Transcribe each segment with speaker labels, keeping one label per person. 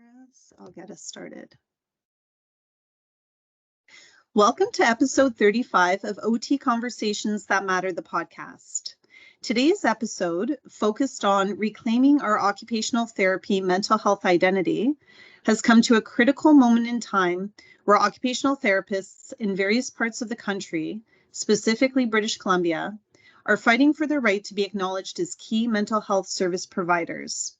Speaker 1: progress. I'll get us started. Welcome to episode 35 of OT Conversations That Matter, the podcast. Today's episode, focused on reclaiming our occupational therapy mental health identity, has come to a critical moment in time where occupational therapists in various parts of the country, specifically British Columbia, are fighting for their right to be acknowledged as key mental health service providers.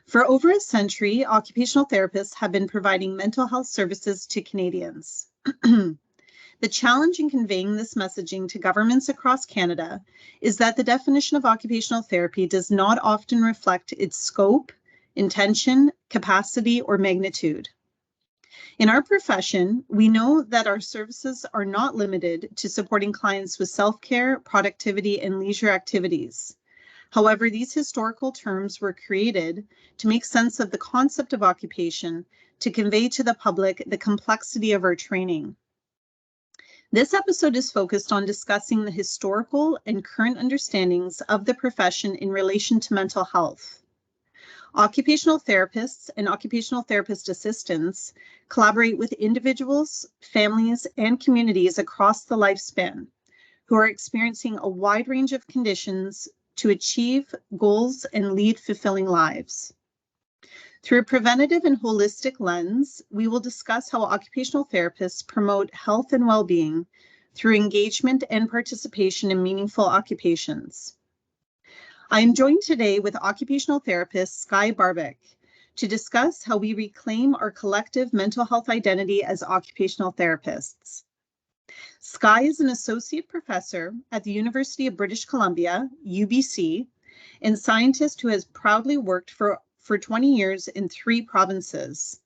Speaker 1: For over a century, occupational therapists have been providing mental health services to Canadians. The challenge in conveying this messaging to governments across Canada is that the definition of occupational therapy does not often reflect its scope, intention, capacity, or magnitude. In our profession, we know that our services are not limited to supporting clients with self-care, productivity, and leisure activities. However, these historical terms were created to make sense of the concept of occupation, to convey to the public the complexity of our training. This episode is focused on discussing the historical and current understandings of the profession in relation to mental health. Occupational therapists and occupational therapist assistants collaborate with individuals, families, and communities across the lifespan who are experiencing a wide range of conditions to achieve goals and lead fulfilling lives. Through a preventative and holistic lens, we will discuss how occupational therapists promote health and well-being through engagement and participation in meaningful occupations. I am joined today with occupational therapist Skye Barbic to discuss how we reclaim our collective mental health identity as occupational therapists. Skye is an associate professor at the University of British Columbia, UBC, and scientist who has proudly worked for 20 years in 3 provinces,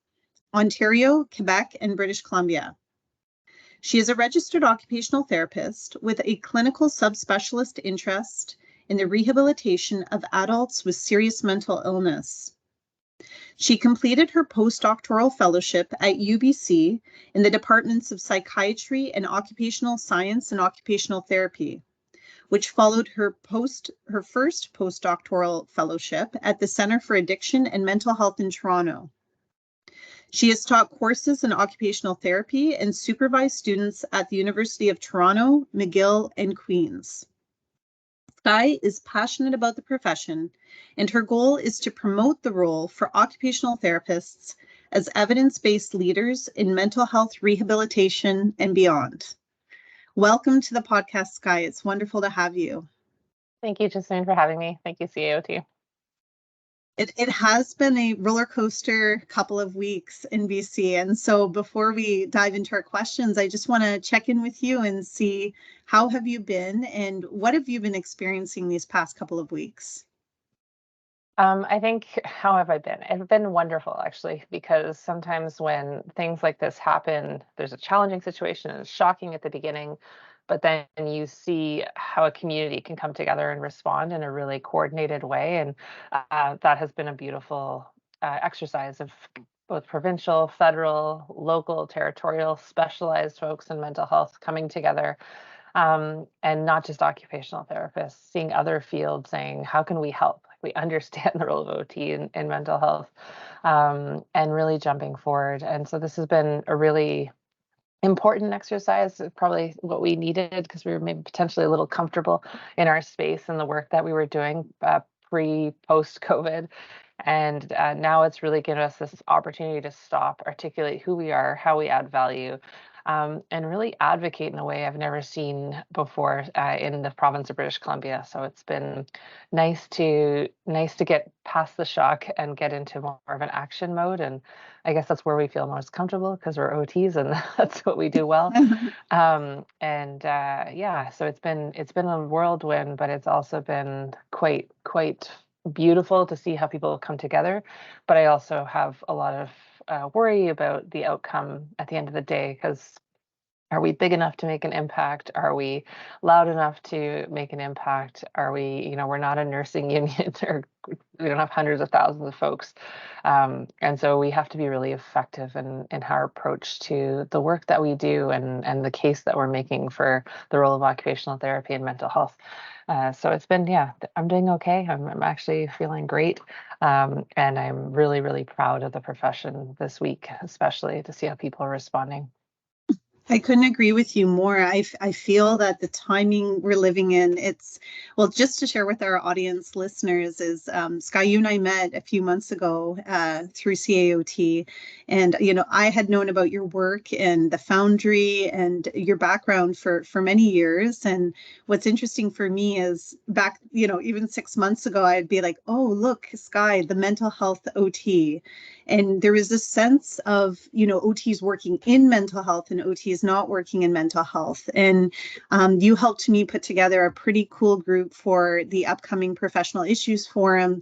Speaker 1: Ontario, Quebec, and British Columbia. She is a registered occupational therapist with a clinical subspecialist interest in the rehabilitation of adults with serious mental illness. She completed her postdoctoral fellowship at UBC in the departments of psychiatry and occupational science and occupational therapy, which followed her first postdoctoral fellowship at the Centre for Addiction and Mental Health in Toronto. She has taught courses in occupational therapy and supervised students at the University of Toronto, McGill, and Queen's. Skye is passionate about the profession, and her goal is to promote the role for occupational therapists as evidence-based leaders in mental health rehabilitation and beyond. Welcome to the podcast, Skye. It's wonderful to have you.
Speaker 2: Thank you, Justine, for having me. Thank you, CAOT.
Speaker 1: It has been a roller coaster couple of weeks in BC. And so before we dive into our questions, I just want to check in with you and see how have you been and what have you been experiencing these past couple of weeks?
Speaker 2: I think, how have I been? I've been wonderful, actually, because sometimes when things like this happen, there's a challenging situation and it's shocking at the beginning, but then you see how a community can come together and respond in a really coordinated way. And that has been a beautiful exercise of both provincial, federal, local, territorial, specialized folks in mental health coming together. And not just occupational therapists, seeing other fields saying, how can we help? We understand the role of OT in mental health, and really jumping forward. And so this has been a really important exercise, probably what we needed, because we were maybe potentially a little comfortable in our space and the work that we were doing post COVID. And now it's really given us this opportunity to stop, articulate who we are, how we add value, and really advocate in a way I've never seen before in the province of British Columbia. So it's been nice to get past the shock and get into more of an action mode. And I guess that's where we feel most comfortable because we're OTs and that's what we do well. So it's been a whirlwind, but it's also been quite beautiful to see how people come together. But I also have a lot of worry about the outcome at the end of the day, because Are we big enough to make an impact? Are we loud enough to make an impact? Are we, we're not a nursing union, or we don't have hundreds of thousands of folks. And so we have to be really effective in our approach to the work that we do, and the case that we're making for the role of occupational therapy and mental health. So it's been, yeah, I'm doing okay. I'm actually feeling great. And I'm really, really proud of the profession this week, especially to see how people are responding.
Speaker 1: I couldn't agree with you more. I feel that the timing we're living in, well, just to share with our audience listeners is, Skye, you and I met a few months ago through CAOT. And, I had known about your work and the Foundry and your background for many years. And what's interesting for me is back, even 6 months ago, I'd be like, oh, look, Skye, the mental health OT. And there was this sense of, OTs working in mental health and OTs not working in mental health. And you helped me put together a pretty cool group for the upcoming Professional Issues Forum,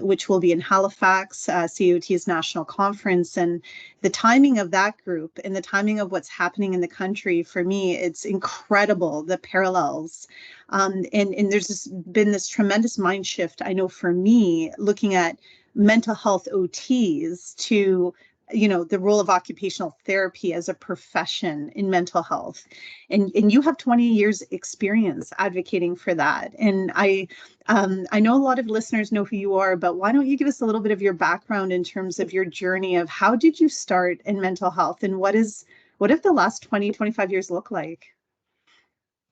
Speaker 1: which will be in Halifax, COT's national conference. And the timing of that group and the timing of what's happening in the country, for me, it's incredible, the parallels. And there's been this tremendous mind shift, I know, for me, looking at mental health OTs to, the role of occupational therapy as a profession in mental health. And you have 20 years experience advocating for that. And I know a lot of listeners know who you are, but why don't you give us a little bit of your background in terms of your journey of how did you start in mental health, and what have the last 20, 25 years look like?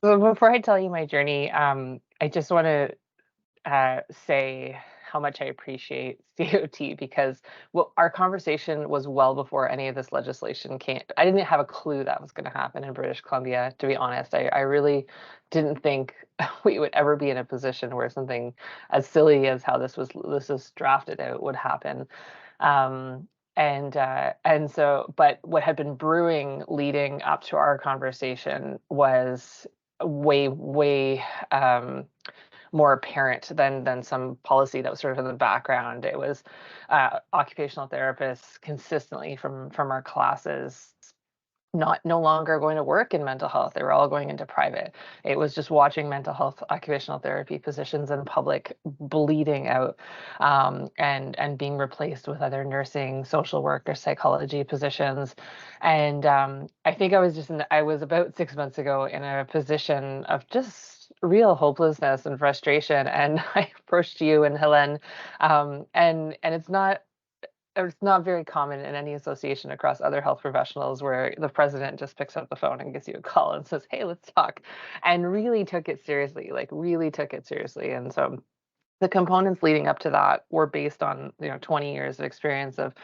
Speaker 2: So before I tell you my journey, I just want to say how much I appreciate COT, because our conversation was well before any of this legislation came. I didn't have a clue that was going to happen in British Columbia, to be honest. I really didn't think we would ever be in a position where something as silly as how this was drafted out would happen. And so, but what had been brewing leading up to our conversation was way more apparent than some policy that was sort of in the background. It was occupational therapists consistently from our classes no longer going to work in mental health. They were all going into private. It was just watching mental health occupational therapy positions in public bleeding out, and being replaced with other nursing, social work, or psychology positions. And I think I was about 6 months ago in a position of just real hopelessness and frustration. And I approached you and Helen, and it's not very common in any association across other health professionals where the president just picks up the phone and gives you a call and says, "Hey, let's talk," and really took it seriously, like really took it seriously. And so the components leading up to that were based on 20 years of experience of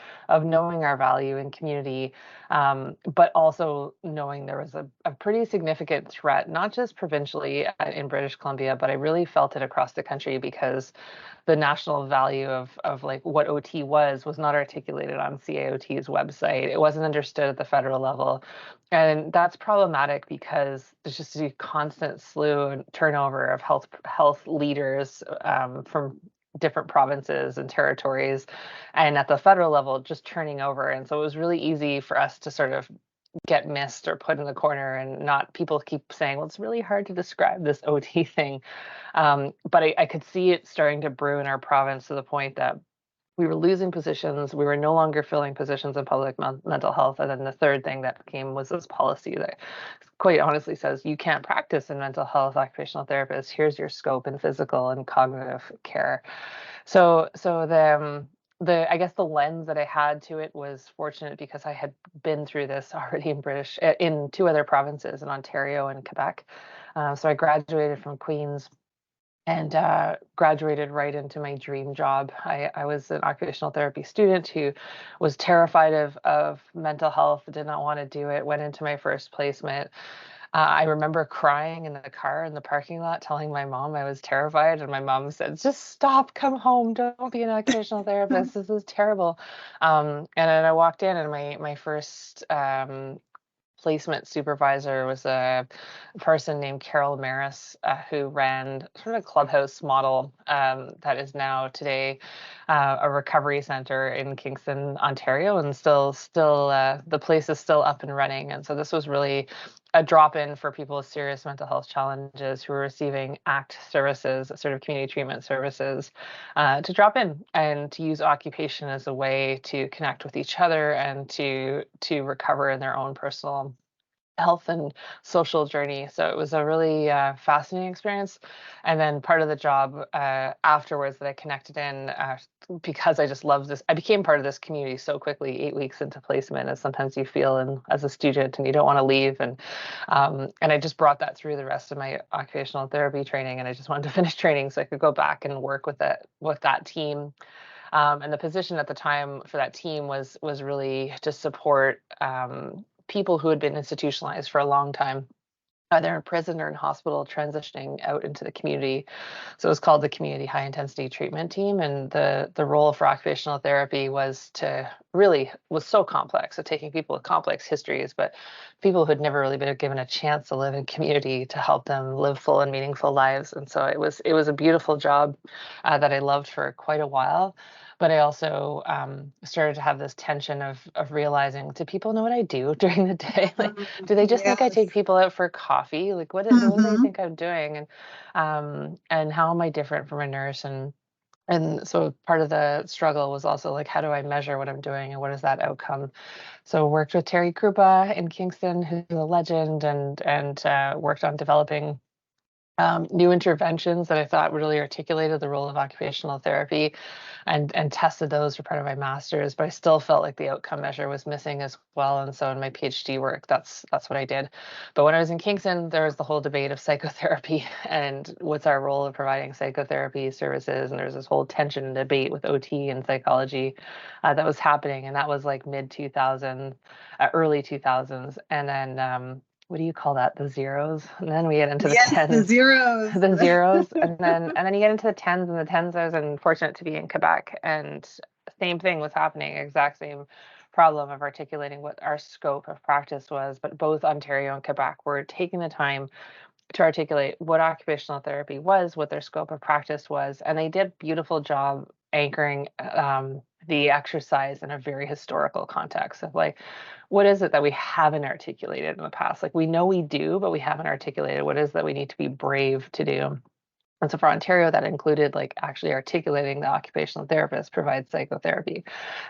Speaker 2: knowing our value in community, but also knowing there was a pretty significant threat, not just provincially in British Columbia, but I really felt it across the country, because the national value of like what OT was not articulated on CAOT's website. It wasn't understood at the federal level. And that's problematic because there's just a constant slew and turnover of health leaders, from different provinces and territories, and at the federal level just turning over. And so it was really easy for us to sort of get missed or put in the corner, and not people keep saying, well, it's really hard to describe this OT thing. But I could see it starting to brew in our province to the point that we were losing positions. We were no longer filling positions in public mental health. And then the third thing that came was this policy that quite honestly says you can't practice in mental health occupational therapist. Here's your scope in physical and cognitive care. So the I guess the lens that I had to it was fortunate, because I had been through this already in two other provinces, in Ontario and Quebec. So I graduated from Queen's and graduated right into my dream job. I was an occupational therapy student who was terrified of mental health, did not want to do it, went into my first placement. I remember crying in the car in the parking lot, telling my mom I was terrified. And my mom said, just stop, come home, don't be an occupational therapist. This is terrible. And then I walked in, and my first placement supervisor was a person named Carol Maris, who ran sort of a clubhouse model, that is now today a recovery center in Kingston, Ontario, and still the place is still up and running. And so this was really a drop-in for people with serious mental health challenges who are receiving ACT services, sort of community treatment services, to drop in and to use occupation as a way to connect with each other and to recover in their own personal health and social journey. So it was a really fascinating experience. And then part of the job afterwards that I connected in, because I just loved this, I became part of this community so quickly, 8 weeks into placement, as sometimes you feel as a student and you don't want to leave. And I just brought that through the rest of my occupational therapy training. And I just wanted to finish training so I could go back and work with that team. And the position at the time for that team was really to support people who had been institutionalized for a long time, either in prison or in hospital, transitioning out into the community. So it was called the Community High Intensity Treatment Team. And the role for occupational therapy was so complex. So taking people with complex histories, but people who had never really been given a chance to live in community to help them live full and meaningful lives. And so it was a beautiful job that I loved for quite a while. But I also started to have this tension of realizing, do people know what I do during the day? Like, do they just think I take
Speaker 1: Yes.
Speaker 2: people out for coffee? Like, what do they think I'm doing? And how am I different from a nurse? And so part of the struggle was also like, how do I measure what I'm doing and what is that outcome? So worked with Terry Krupa in Kingston, who's a legend, and worked on developing new interventions that I thought really articulated the role of occupational therapy, and tested those for part of my master's. But I still felt like the outcome measure was missing as well. And so in my PhD work, that's what I did. But when I was in Kingston, there was the whole debate of psychotherapy and what's our role of providing psychotherapy services. And there's this whole tension and debate with OT and psychology that was happening. And that was like mid 2000s, early 2000s. And then what do you call that? The zeros. And then we get into the
Speaker 1: Yes, the
Speaker 2: tens,
Speaker 1: zeros.
Speaker 2: the zeros. And then you get into the tens, and the tens. I was unfortunate to be in Quebec, and same thing was happening, exact same problem of articulating what our scope of practice was. But both Ontario and Quebec were taking the time to articulate what occupational therapy was, what their scope of practice was, and they did a beautiful job anchoring the exercise in a very historical context of like, what is it that we haven't articulated in the past? Like, we know we do, but we haven't articulated what is that we need to be brave to do. And so for Ontario, that included like actually articulating the occupational therapist provides psychotherapy,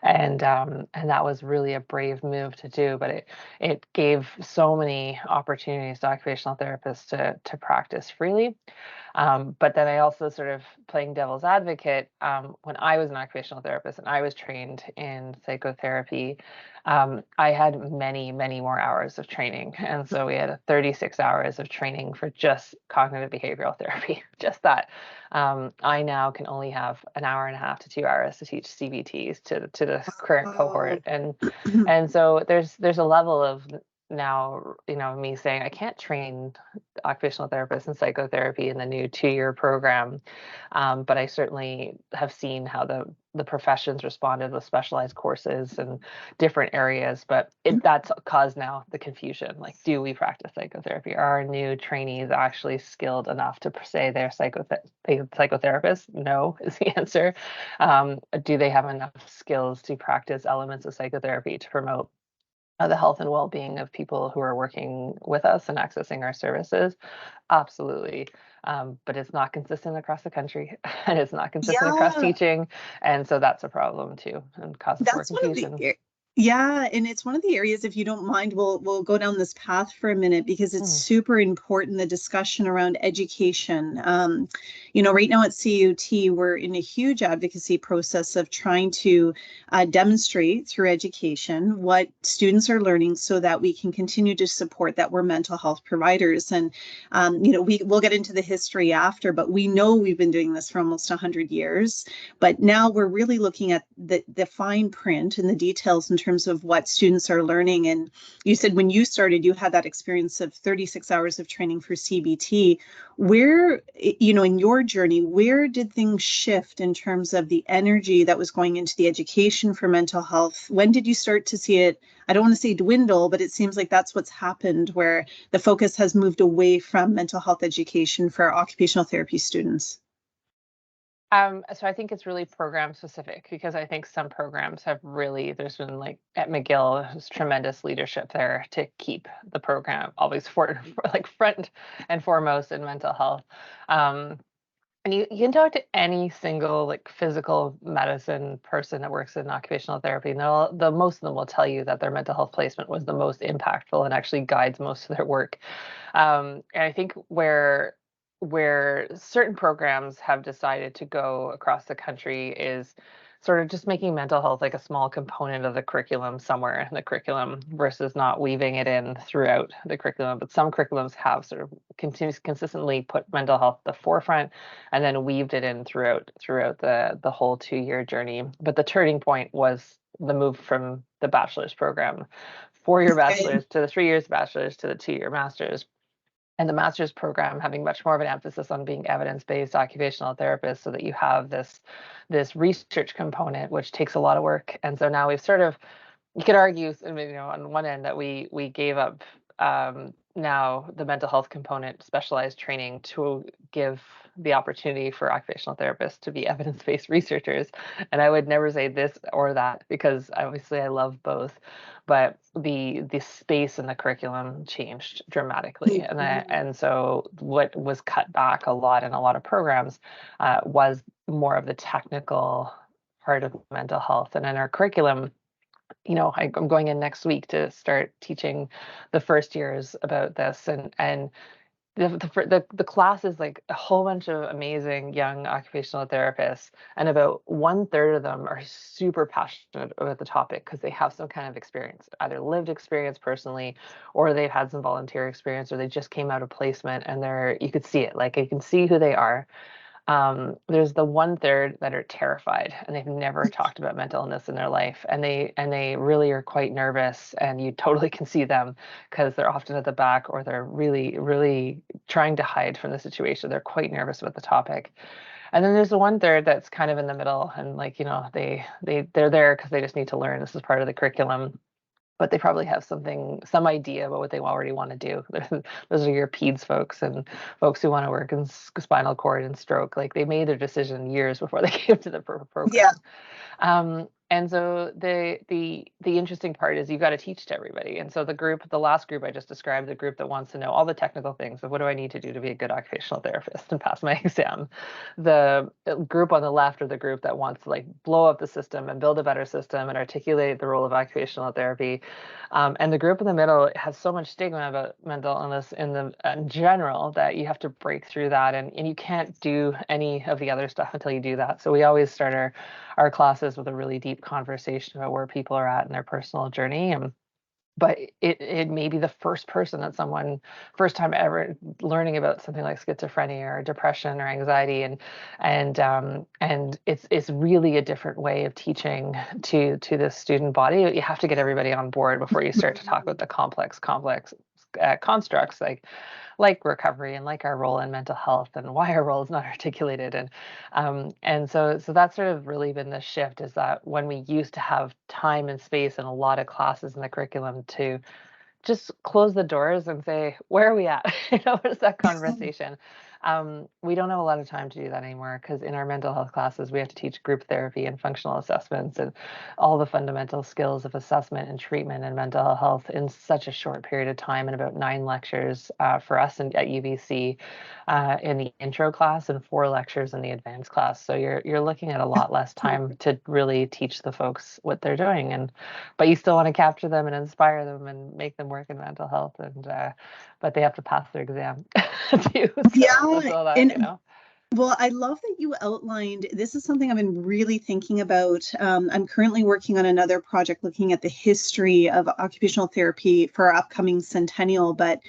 Speaker 2: and that was really a brave move to do. But it gave so many opportunities to occupational therapists to practice freely. But then I also sort of, playing devil's advocate, when I was an occupational therapist and I was trained in psychotherapy, I had many, many more hours of training. And so we had 36 hours of training for just cognitive behavioral therapy, just that. I now can only have an hour and a half to 2 hours to teach CBTs to the current
Speaker 1: Oh.
Speaker 2: cohort. And so there's a level of now, me saying I can't train occupational therapists in psychotherapy in the new 2-year program, but I certainly have seen how the professions responded with specialized courses and different areas. But that's caused now the confusion. Like, do we practice psychotherapy? Are our new trainees actually skilled enough to say they're psychotherapists? No, is the answer. Do they have enough skills to practice elements of psychotherapy to promote the health and well-being of people who are working with us and accessing our services? Absolutely. But it's not consistent across the country, and it's not consistent across
Speaker 1: Yeah,
Speaker 2: teaching. And so that's a problem too, and causes more
Speaker 1: that's one of the
Speaker 2: confusion.
Speaker 1: yeah, and it's one of the areas, if you don't mind, we'll go down this path for a minute because it's
Speaker 2: Mm.
Speaker 1: super important, the discussion around education. Right now at CUT, we're in a huge advocacy process of trying to demonstrate through education what students are learning so that we can continue to support that we're mental health providers. And we'll get into the history after, but we know we've been doing this for almost 100 years. But now we're really looking at the fine print and the details in terms of what students are learning. And you said when you started, you had that experience of 36 hours of training for CBT. Where, in your journey, where did things shift in terms of the energy that was going into the education for mental health? When did you start to see it? I don't want to say dwindle, but it seems like that's what's happened, where the focus has moved away from mental health education for occupational therapy students.
Speaker 2: So I think it's really program specific, because I think some programs have really, there's been like at McGill, there's tremendous leadership there to keep the program always for like front and foremost in mental health. Um, and you can talk to any single like physical medicine person that works in occupational therapy, and the most of them will tell you that their mental health placement was the most impactful and actually guides most of their work. And I think where certain programs have decided to go across the country is sort of just making mental health like a small component of the curriculum somewhere in the curriculum versus not weaving it in throughout the curriculum. But some curriculums have sort of consistently put mental health at the forefront and then weaved it in throughout the whole 2-year journey. But the turning point was the move from the bachelor's program, 4-year bachelor's, to the 3 years bachelor's, to the 2-year master's, and the master's program having much more of an emphasis on being evidence-based occupational therapists, so that you have this research component, which takes a lot of work. And so now we've sort of, you could argue, on one end that we gave up now the mental health component specialized training to give the opportunity for occupational therapists to be evidence-based researchers. And I would never say this or that, because obviously I love both, but the space in the curriculum changed dramatically. And so what was cut back a lot in a lot of programs was more of the technical part of mental health. And in our curriculum, I'm going in next week to start teaching the first years about this, and the class is like a whole bunch of amazing young occupational therapists, and about 1/3 of them are super passionate about the topic because they have some kind of experience, either lived experience personally, or they've had some volunteer experience, or they just came out of placement, and you could see it, like you can see who they are. There's the 1/3 that are terrified and they've never talked about mental illness in their life, and they really are quite nervous, and you totally can see them because they're often at the back, or they're really, really trying to hide from the situation. They're quite nervous about the topic. And then there's the 1/3 that's kind of in the middle, and like, they're there because they just need to learn. This is part of the curriculum, but they probably have some idea about what they already want to do. Those are your peds folks and folks who want to work in spinal cord and stroke. Like, they made their decision years before they came to the program.
Speaker 1: Yeah.
Speaker 2: And so the interesting part is you got to teach to everybody. And so the last group I just described, the group that wants to know all the technical things of what do I need to do to be a good occupational therapist and pass my exam. The group on the left are the group that wants to like blow up the system and build a better system and articulate the role of occupational therapy. And the group in the middle has so much stigma about mental illness in general that you have to break through that, and you can't do any of the other stuff until you do that. So we always start our classes with a really deep conversation about where people are at in their personal journey. But it may be the first time ever learning about something like schizophrenia or depression or anxiety, and it's really a different way of teaching to the student body. You have to get everybody on board before you start to talk about the complex constructs like recovery and like our role in mental health and why our role is not articulated. And so that's sort of really been the shift, is that when we used to have time and space and a lot of classes in the curriculum to just close the doors and say, where are we at? What is that conversation? We don't have a lot of time to do that anymore, because in our mental health classes, we have to teach group therapy and functional assessments and all the fundamental skills of assessment and treatment and mental health in such a short period of time, and about 9 lectures for us at UBC in the intro class and 4 lectures in the advanced class. So you're looking at a lot less time to really teach the folks what they're doing, but you still want to capture them and inspire them and make them work in mental health, but they have to pass their exam too. So
Speaker 1: Yeah.
Speaker 2: all that,
Speaker 1: And well, I love that you outlined, this is something I've been really thinking about. I'm currently working on another project looking at the history of occupational therapy for our upcoming centennial, but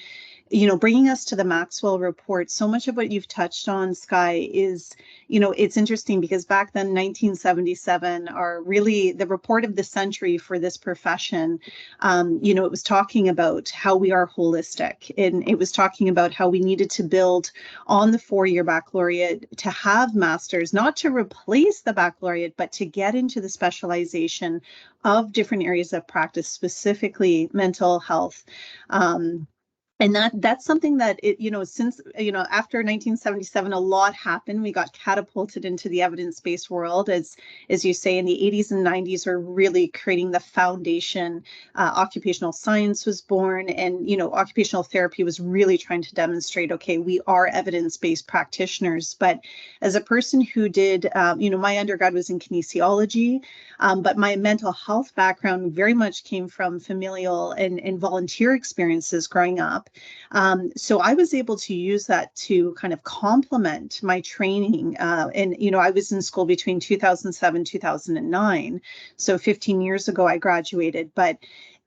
Speaker 1: bringing us to the Maxwell report, so much of what you've touched on, Skye, is, it's interesting because back then, 1977, are really the report of the century for this profession. It was talking about how we are holistic, and it was talking about how we needed to build on the 4-year baccalaureate to have masters, not to replace the baccalaureate, but to get into the specialization of different areas of practice, specifically mental health. And that's something that since after 1977 a lot happened. We got catapulted into the evidence-based world, as you say, in the 80s and 90s are really creating the foundation. Occupational science was born, and occupational therapy was really trying to demonstrate, okay, we are evidence-based practitioners. But as a person who did my undergrad was in kinesiology, but my mental health background very much came from familial and volunteer experiences growing up. So I was able to use that to kind of complement my training. And, I was in school between 2007, 2009. So 15 years ago, I graduated. But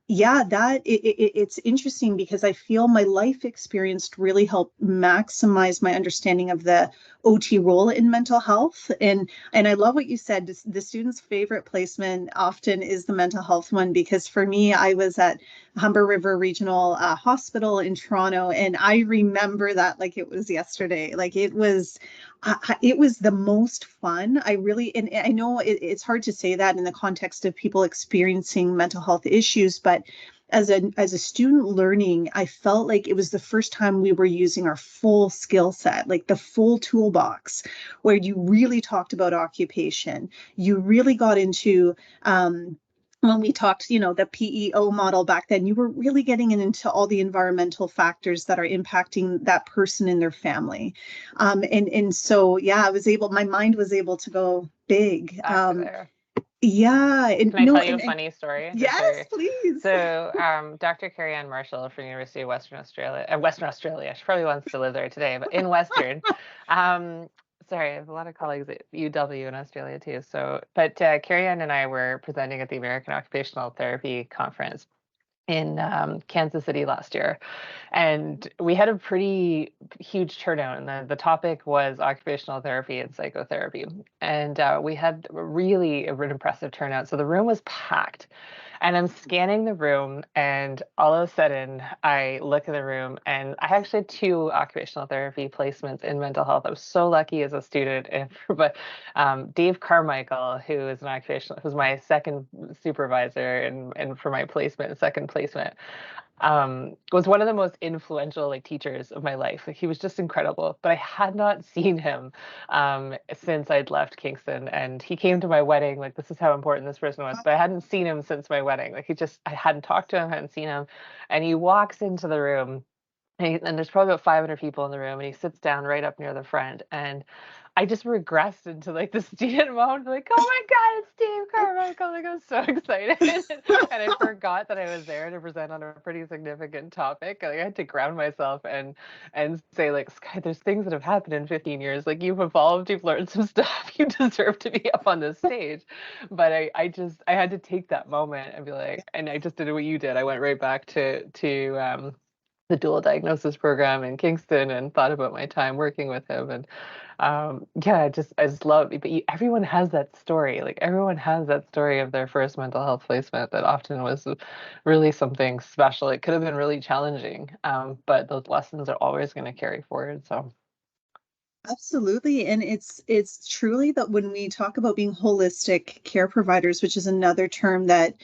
Speaker 1: yeah, it's interesting because I feel my life experience really helped maximize my understanding of the OT role in mental health. And I love what you said. The student's favorite placement often is the mental health one, because for me, I was at Humber River Regional Hospital in Toronto, and I remember that like it was yesterday. Like it was the most fun. And I know it's hard to say that in the context of people experiencing mental health issues, but as a student learning, I felt like it was the first time we were using our full skill set, like the full toolbox, where you really talked about occupation. You really got into when we talked, the PEO model back then, you were really getting into all the environmental factors that are impacting that person and their family. And so, yeah, my mind was able to go big.
Speaker 2: Back there.
Speaker 1: Yeah. And
Speaker 2: Can I
Speaker 1: no,
Speaker 2: tell you a
Speaker 1: and
Speaker 2: funny story? Just
Speaker 1: yes,
Speaker 2: very.
Speaker 1: please.
Speaker 2: So, Dr. Carrie Ann Marshall from University of Western Australia. She probably wants to live there today, but in Western. Um, sorry, I have a lot of colleagues at UW in Australia too. So, but Carrie Ann and I were presenting at the American Occupational Therapy Conference in Kansas City last year. And we had a pretty huge turnout, and the topic was occupational therapy and psychotherapy. And we had really an impressive turnout. So the room was packed. And I'm scanning the room, and all of a sudden, I look at the room, and I actually had two occupational therapy placements in mental health. I was so lucky as a student. But Dave Carmichael, who's my second supervisor and for my placement, second placement, was one of the most influential like teachers of my life. Like, he was just incredible. But I had not seen him since I'd left Kingston, and he came to my wedding. Like, this is how important this person was. But I hadn't seen him since my wedding. Like, I hadn't talked to him, hadn't seen him, and he walks into the room. And there's probably about 500 people in the room, and he sits down right up near the front. And I just regressed into like the student mode, like, oh my God, it's Steve Carmichael. Like, I was so excited. And I forgot that I was there to present on a pretty significant topic. Like, I had to ground myself and say, like, Skye, there's things that have happened in 15 years. Like, you've evolved, you've learned some stuff, you deserve to be up on this stage. But I had to take that moment and be like, and I just did what you did. I went right back to the dual diagnosis program in Kingston and thought about my time working with him. And yeah, I just love it. But everyone has that story. Like, everyone has that story of their first mental health placement that often was really something special. It could have been really challenging, but those lessons are always going to carry forward. So.
Speaker 1: Absolutely. And it's truly that when we talk about being holistic care providers, which is another term that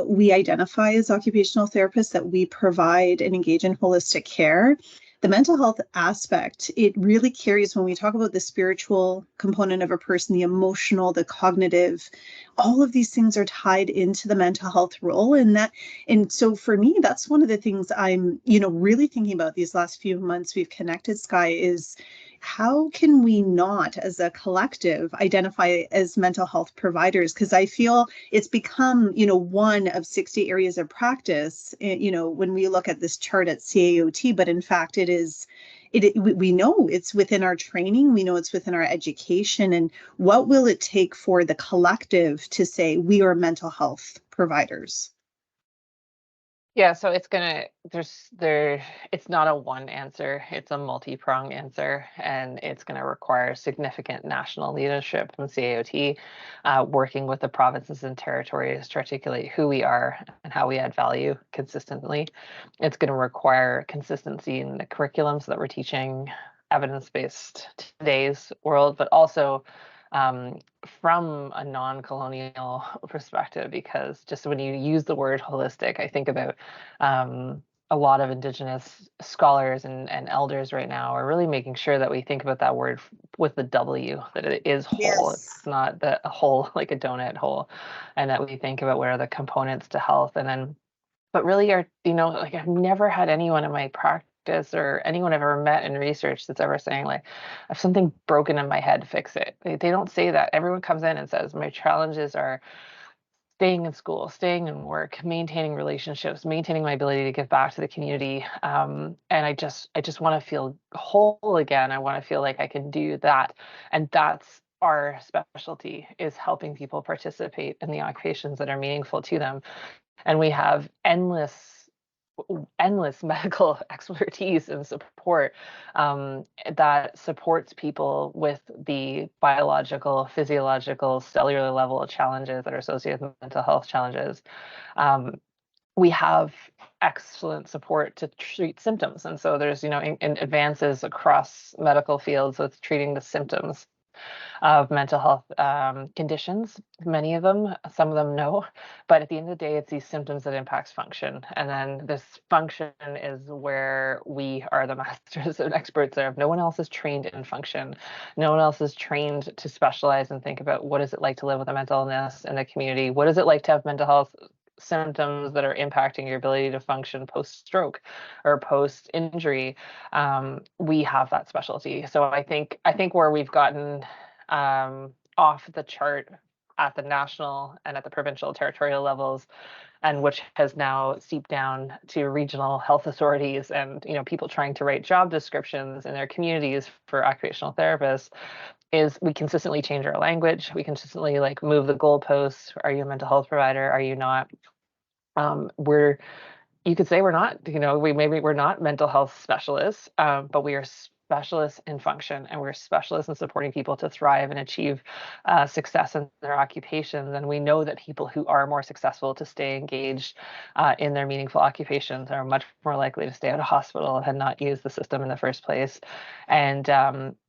Speaker 1: we identify as occupational therapists, that we provide and engage in holistic care. The mental health aspect, it really carries when we talk about the spiritual component of a person, the emotional, the cognitive, all of these things are tied into the mental health role. And so for me, that's one of the things I'm, really thinking about these last few months we've connected, Skye, is how can we not, as a collective, identify as mental health providers? Because I feel it's become, one of 60 areas of practice, when we look at this chart at CAOT, but in fact, we know it's within our training, we know it's within our education, and what will it take for the collective to say we are mental health providers?
Speaker 2: Yeah, so it's not a one answer, it's a multi-pronged answer, and it's going to require significant national leadership from CAOT, working with the provinces and territories to articulate who we are and how we add value consistently. It's going to require consistency in the curriculum so that we're teaching evidence-based today's world, but also um, from a non-colonial perspective, because just when you use the word holistic, I think about a lot of Indigenous scholars and elders right now are really making sure that we think about that word with the W, that it is whole.
Speaker 1: Yes.
Speaker 2: It's not the whole like a donut whole, and that we think about what are the components to health. And then, but really are, like I've never had anyone in my practice or anyone I've ever met in research that's ever saying like, I have something broken in my head, fix it. They don't say that. Everyone comes in and says, my challenges are staying in school, staying in work, maintaining relationships, maintaining my ability to give back to the community. And I just want to feel whole again. I want to feel like I can do that. And that's our specialty, is helping people participate in the occupations that are meaningful to them. And we have endless medical expertise and support that supports people with the biological, physiological, cellular level challenges that are associated with mental health challenges. We have excellent support to treat symptoms. And so there's, in advances across medical fields with treating the symptoms of mental health conditions. Many of them, some of them no, but at the end of the day, it's these symptoms that impacts function. And then this function is where we are the masters and experts of. No one else is trained in function. No one else is trained to specialize and think about what is it like to live with a mental illness in the community? What is it like to have mental health symptoms that are impacting your ability to function post-stroke or post-injury? We have that specialty. So I think where we've gotten off the chart at the national and at the provincial territorial levels, and which has now seeped down to regional health authorities and people trying to write job descriptions in their communities for occupational therapists, is we consistently change our language. We consistently like move the goalposts. Are you a mental health provider? Are you not? We're You could say we're not, we're not mental health specialists, but we are specialists in function, and we're specialists in supporting people to thrive and achieve success in their occupations. And we know that people who are more successful to stay engaged in their meaningful occupations are much more likely to stay out of hospital and not use the system in the first place. And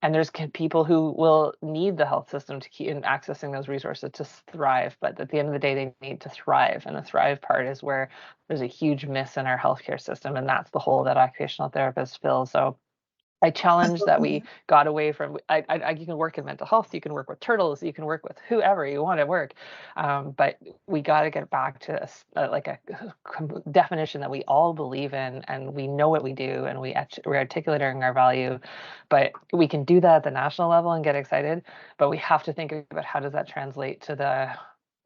Speaker 2: there's people who will need the health system to keep in accessing those resources to thrive. But at the end of the day, they need to thrive. And the thrive part is where there's a huge miss in our healthcare system, and that's the hole that occupational therapists fill. So I challenge that we got away from. You can work in mental health, you can work with turtles, you can work with whoever you want to work, but we got to get back to a definition that we all believe in, and we know what we do, and we're articulating our value. But we can do that at the national level and get excited, but we have to think about how does that translate to the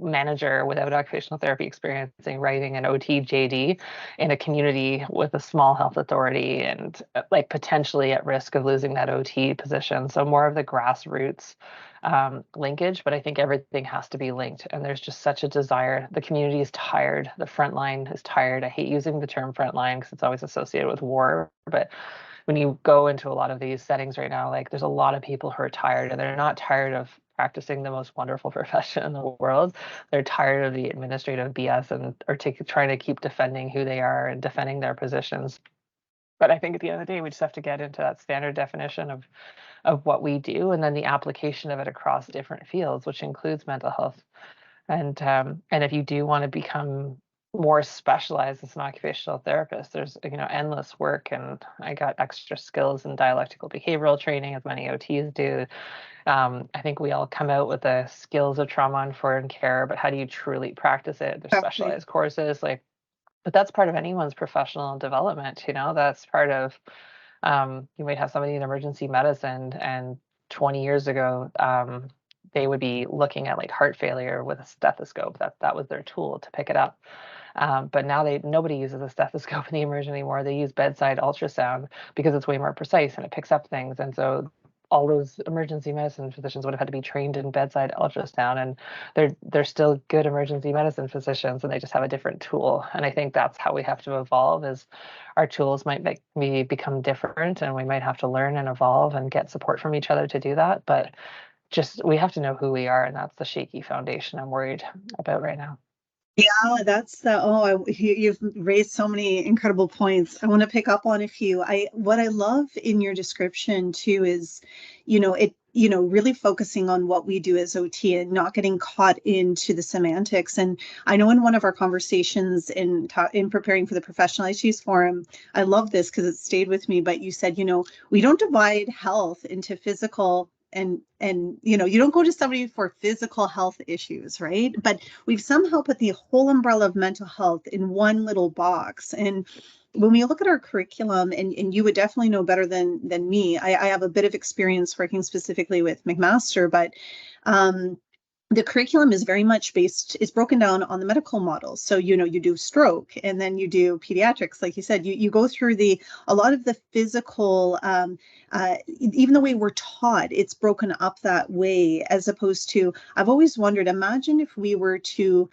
Speaker 2: manager without occupational therapy experiencing writing an OT JD in a community with a small health authority and like potentially at risk of losing that OT position. So more of the grassroots linkage, but I think everything has to be linked. And there's just such a desire. The community is tired. The front line is tired. I hate using the term front line because it's always associated with war, but when you go into a lot of these settings right now, like there's a lot of people who are tired, and they're not tired of practicing the most wonderful profession in the world. They're tired of the administrative BS and are trying to keep defending who they are and defending their positions. But I think at the end of the day, we just have to get into that standard definition of what we do, and then the application of it across different fields, which includes mental health. And if you do want to become more specialized as an occupational therapist, there's endless work, and I got extra skills in dialectical behavioral training, as many OTs do. I think we all come out with the skills of trauma-informed care, but how do you truly practice it? There's specialized courses, but that's part of anyone's professional development. That's part of, you might have somebody in emergency medicine, and 20 years ago, they would be looking at like heart failure with a stethoscope. That was their tool to pick it up. But now nobody uses a stethoscope in the emergency anymore. They use bedside ultrasound because it's way more precise and it picks up things. And so all those emergency medicine physicians would have had to be trained in bedside ultrasound, and they're still good emergency medicine physicians, and they just have a different tool. And I think that's how we have to evolve, is our tools might make me become different, and we might have to learn and evolve and get support from each other to do that. But just we have to know who we are, and that's the shaky foundation I'm worried about right now.
Speaker 1: Yeah, that's you've raised so many incredible points. I want to pick up on a few. What I love in your description too is, it really focusing on what we do as OT and not getting caught into the semantics. And I know in one of our conversations in preparing for the Professional Issues Forum, I love this because it stayed with me, but you said, we don't divide health into physical and you don't go to somebody for physical health issues, right? But we've somehow put the whole umbrella of mental health in one little box. And when we look at our curriculum, and you would definitely know better than me, I have a bit of experience working specifically with McMaster, but the curriculum is very much it's broken down on the medical models. So, you do stroke and then you do pediatrics. Like you said, you go through a lot of the physical, even the way we're taught, it's broken up that way, as opposed to, I've always wondered, imagine if we were to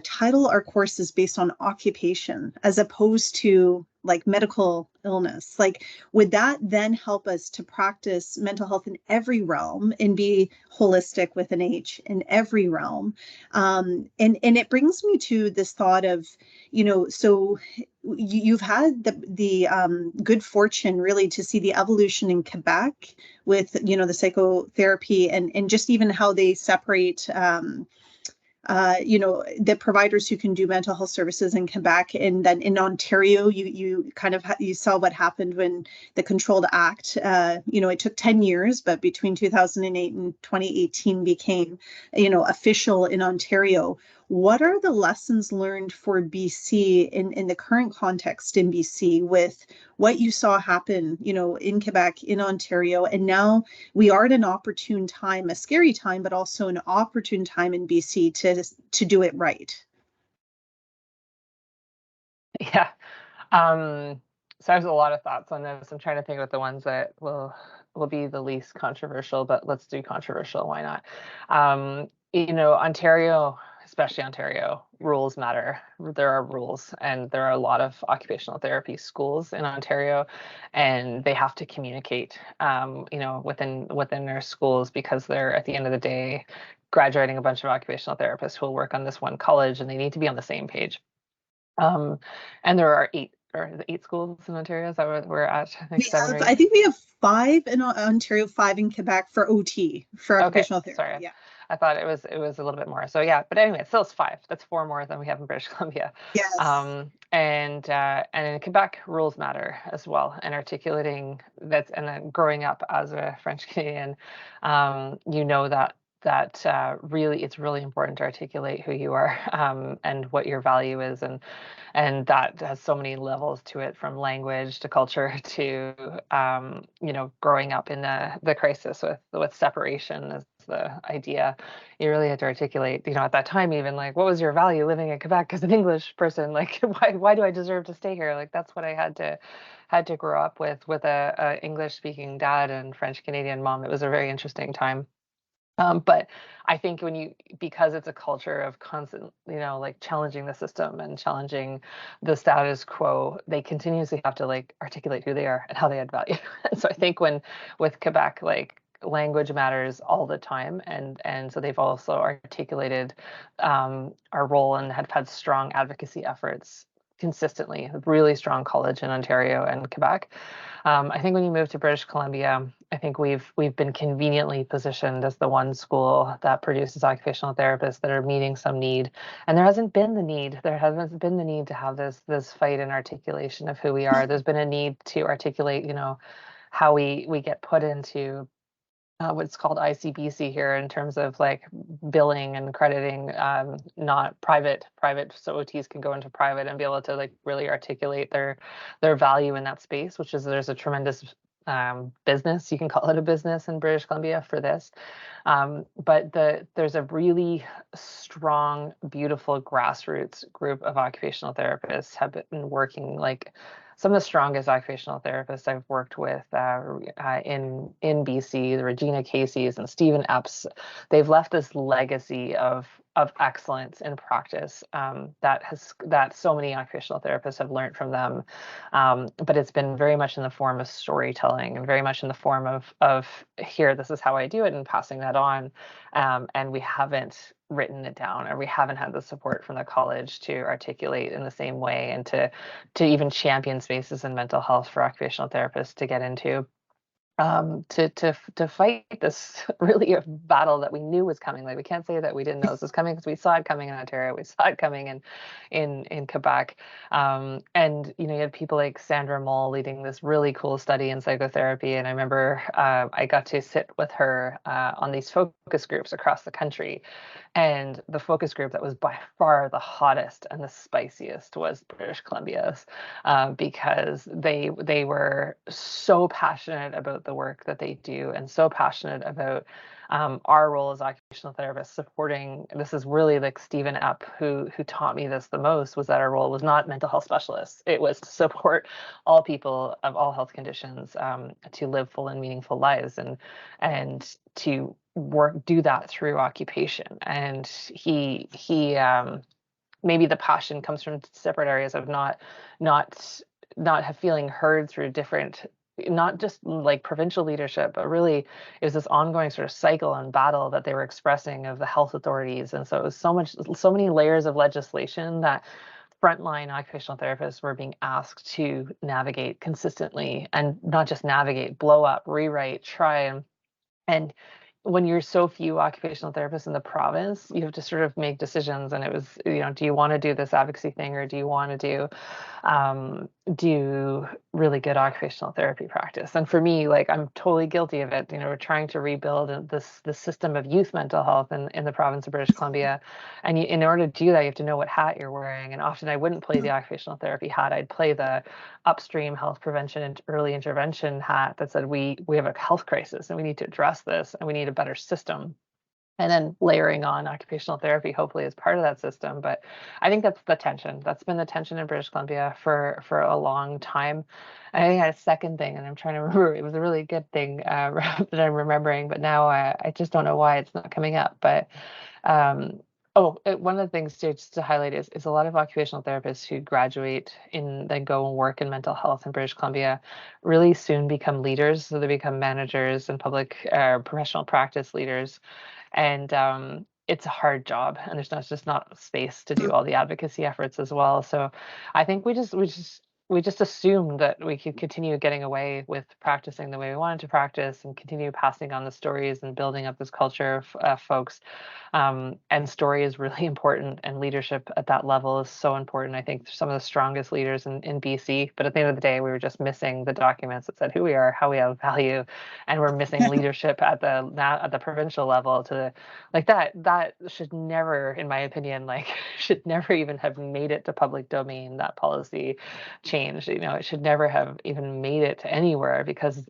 Speaker 1: title our courses based on occupation as opposed to like medical illness. Like, would that then help us to practice mental health in every realm and be holistic with an H in every realm? And it brings me to this thought of, so you've had the good fortune really to see the evolution in Quebec with, the psychotherapy and just even how they separate the providers who can do mental health services in Quebec, and then in Ontario, you kind of you saw what happened when the Controlled Act. It took 10 years, but between 2008 and 2018 became, official in Ontario. What are the lessons learned for BC in the current context in BC with what you saw happen, in Quebec, in Ontario, and now we are at an opportune time, a scary time, but also an opportune time in BC to do it right?
Speaker 2: Yeah. So I have a lot of thoughts on this. I'm trying to think about the ones that will be the least controversial, but let's do controversial. Why not? Ontario, especially Ontario, rules matter. There are rules, and there are a lot of occupational therapy schools in Ontario, and they have to communicate, within their schools, because they're, at the end of the day, graduating a bunch of occupational therapists who will work on this one college, and they need to be on the same page. Um, and there are eight schools in Ontario. Is that where we're at? I think seven or eight.
Speaker 1: I think we have 5 in Ontario, 5 in Quebec for OT, for
Speaker 2: Okay,
Speaker 1: occupational therapy.
Speaker 2: sorry.
Speaker 1: Yeah.
Speaker 2: I thought it was a little bit more. So yeah, but anyway, it still is 5. That's 4 more than we have in British Columbia.
Speaker 1: Yes.
Speaker 2: And in Quebec, rules matter as well. And articulating that, and then growing up as a French Canadian, that really, it's really important to articulate who you are, and what your value is, and that has so many levels to it, from language to culture to growing up in the crisis with separation as the idea. You really had to articulate, at that time, even, like, what was your value living in Quebec as an English person? Like, why do I deserve to stay here? Like, that's what I had to grow up with a English speaking dad and French Canadian mom. It was a very interesting time. But I think because it's a culture of constant, like, challenging the system and challenging the status quo, they continuously have to, like, articulate who they are and how they add value. So I think with Quebec, like, language matters all the time, and so they've also articulated our role and have had strong advocacy efforts consistently. A really strong college in Ontario and Quebec. I think when you move to British Columbia, I think we've been conveniently positioned as the one school that produces occupational therapists that are meeting some need, and there hasn't been the need. There hasn't been the need to have this fight and articulation of who we are. There's been a need to articulate, how we get put into what's called ICBC here, in terms of, like, billing and crediting, not private, so OTs can go into private and be able to, like, really articulate their value in that space, which is, there's a tremendous business, you can call it a business in British Columbia for this. But there's a really strong, beautiful grassroots group of occupational therapists have been working, like, some of the strongest occupational therapists I've worked with in BC, the Regina Casey's and Stephen Epps. They've left this legacy of excellence in practice, that so many occupational therapists have learned from them. But it's been very much in the form of storytelling, and very much in the form of here, this is how I do it, and passing that on. And we haven't written it down, or we haven't had the support from the college to articulate in the same way, and to even champion spaces in mental health for occupational therapists to get into. to fight this really a battle that we knew was coming. Like, we can't say that we didn't know this was coming, because we saw it coming in Ontario, we saw it coming in Quebec, and you had people like Sandra Moll leading this really cool study in psychotherapy. And I remember I got to sit with her on these focus groups across the country, and the focus group that was by far the hottest and the spiciest was British Columbia's, because they were so passionate about the work that they do, and so passionate about our role as occupational therapists supporting. This is really like Stephen Epp, who taught me this the most, was that our role was not mental health specialists. It was to support all people of all health conditions to live full and meaningful lives, and to do that through occupation. And he maybe the passion comes from separate areas of not have feeling heard through different, not just like provincial leadership, but really it was this ongoing sort of cycle and battle that they were expressing of the health authorities. And so it was so many layers of legislation that frontline occupational therapists were being asked to navigate consistently, and not just navigate, blow up, rewrite, try. And when you're so few occupational therapists in the province, you have to sort of make decisions. And it was, do you want to do this advocacy thing, or do you want to do really good occupational therapy practice? And for me, like, I'm totally guilty of it. We're trying to rebuild this system of youth mental health in the province of British Columbia. And in order to do that, you have to know what hat you're wearing. And often I wouldn't play the occupational therapy hat. I'd play the upstream health prevention and early intervention hat that said, we have a health crisis and we need to address this, and we need a better system. And then layering on occupational therapy, hopefully, as part of that system. But I think that's the tension. That's been the tension in British Columbia for a long time. I think I had a second thing, and I'm trying to remember. It was a really good thing that I'm remembering, but now I just don't know why it's not coming up. But one of the things too, just to highlight, is a lot of occupational therapists who graduate then go and work in mental health in British Columbia really soon become leaders. So they become managers and public professional practice leaders. And it's a hard job, and there's just not space to do all the advocacy efforts as well. So I think we just assumed that we could continue getting away with practicing the way we wanted to practice, and continue passing on the stories and building up this culture of folks. And story is really important, and leadership at that level is so important. I think some of the strongest leaders in BC, but at the end of the day, we were just missing the documents that said who we are, how we have value, and we're missing leadership at the provincial level to, like, that should never, in my opinion, like, should never even have made it to public domain. That policy change, it should never have even made it to anywhere, because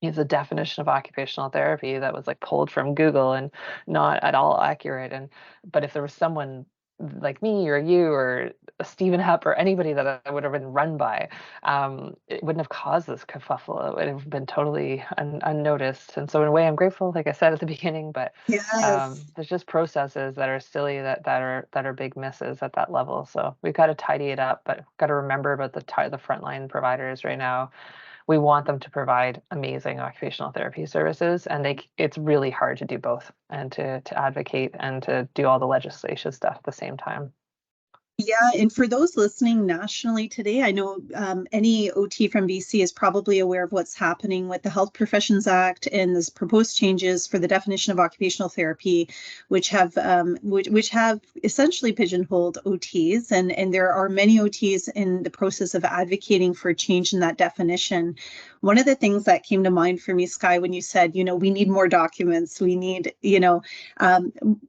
Speaker 2: it's a definition of occupational therapy that was like pulled from Google and not at all accurate. But if there was someone like me or you or Stephen Hupp or anybody that I would have been run by, it wouldn't have caused this kerfuffle. It would have been totally unnoticed. And so in a way, I'm grateful, like I said at the beginning, but
Speaker 1: Yes.
Speaker 2: there's just processes that are silly, that are big misses at that level. So we've got to tidy it up, but we've got to remember about the frontline providers right now. We want them to provide amazing occupational therapy services, and it's really hard to do both, and to advocate and to do all the legislation stuff at the same time.
Speaker 1: Yeah, and for those listening nationally today, I know any OT from BC is probably aware of what's happening with the Health Professions Act and this proposed changes for the definition of occupational therapy, which have essentially pigeonholed OTs, and there are many OTs in the process of advocating for a change in that definition. One of the things that came to mind for me, Skye, when you said, we need more documents, we need,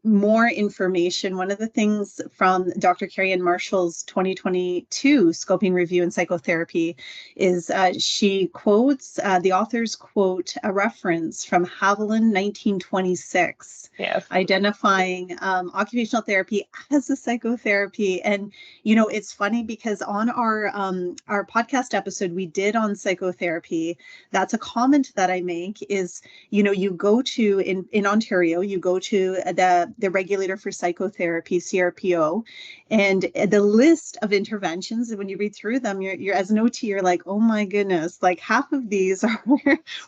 Speaker 1: more information. One of the things from Dr. Carrie Ann Marshall's 2022 Scoping Review in Psychotherapy is she quotes, the authors quote a reference from Haviland 1926,
Speaker 2: Yes.
Speaker 1: identifying occupational therapy as a psychotherapy. And, it's funny because on our podcast episode we did on psychotherapy, that's a comment that I make is, you go to, in Ontario, you go to the regulator for psychotherapy, CRPO, and the list of interventions, when you read through them, you're as an OT, you're like, oh my goodness, like half of these are